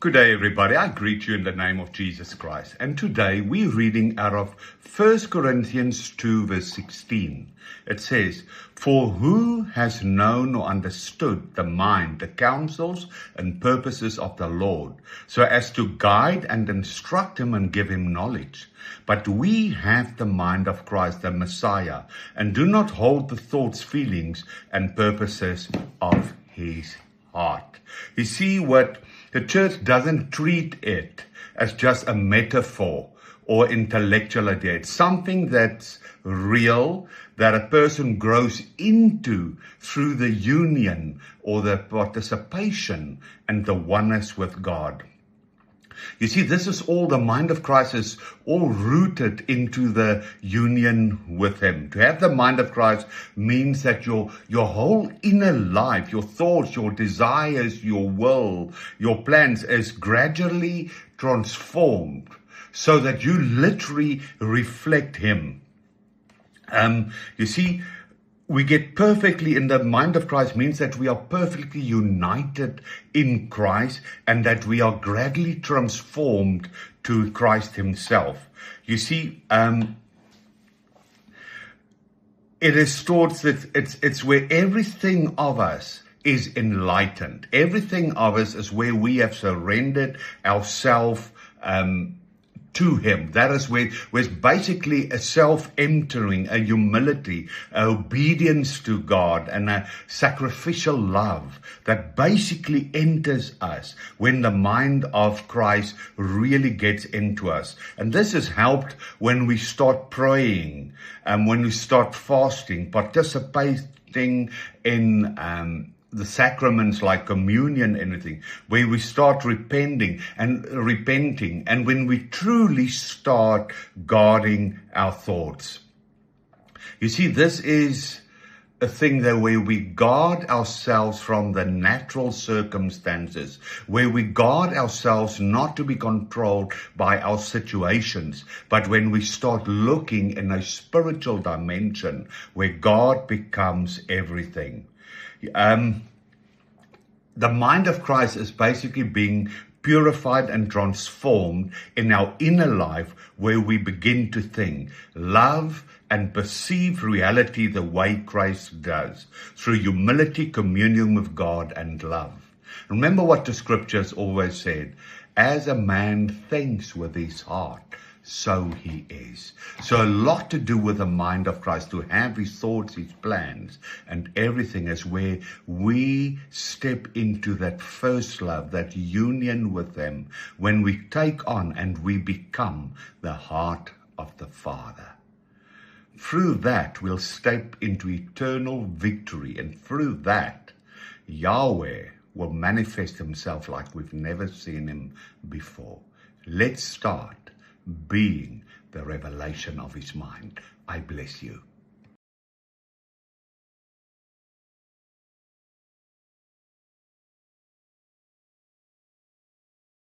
Good day, everybody. I greet you in the name of Jesus Christ. And today we're reading out of 1 Corinthians 2 verse 16. It says, "For who has known or understood the mind, the counsels and purposes of the Lord, so as to guide and instruct him and give him knowledge? But we have the mind of Christ, the Messiah, and do not hold the thoughts, feelings, and purposes of his heart." You see, what the church doesn't treat it as just a metaphor or intellectual idea. It's something that's real, that a person grows into through the union or the participation and the oneness with God. You see, this is all, the mind of Christ is all rooted into the union with him. To have the mind of Christ means that your whole inner life, your thoughts, your desires, your will, your plans is gradually transformed so that you literally reflect him. You see, we get perfectly in the mind of Christ means that we are perfectly united in Christ and that we are gradually transformed to Christ himself. You see, it is towards that it's where everything of us is enlightened. Everything of us is where we have surrendered ourselves to him. That is where it's basically a self-emptying, a humility, a obedience to God, and a sacrificial love that basically enters us when the mind of Christ really gets into us. And this is helped when we start praying and when we start fasting, participating in the sacraments like communion, anything, where we start repenting, and when we truly start guarding our thoughts. You see, this is a thing that where we guard ourselves from the natural circumstances, where we guard ourselves not to be controlled by our situations, but when we start looking in a spiritual dimension where God becomes everything. The mind of Christ is basically being purified and transformed in our inner life, where we begin to think, love, and perceive reality the way Christ does, through humility, communion with God, and love. Remember what the scriptures always said, as a man thinks with his heart, so he is. So a lot to do with the mind of Christ, to have his thoughts, his plans, and everything is where we step into that first love, that union with him, when we take on and we become the heart of the Father. Through that, we'll step into eternal victory, and through that, Yahweh will manifest himself like we've never seen him before. Let's start being the revelation of his mind. I bless you.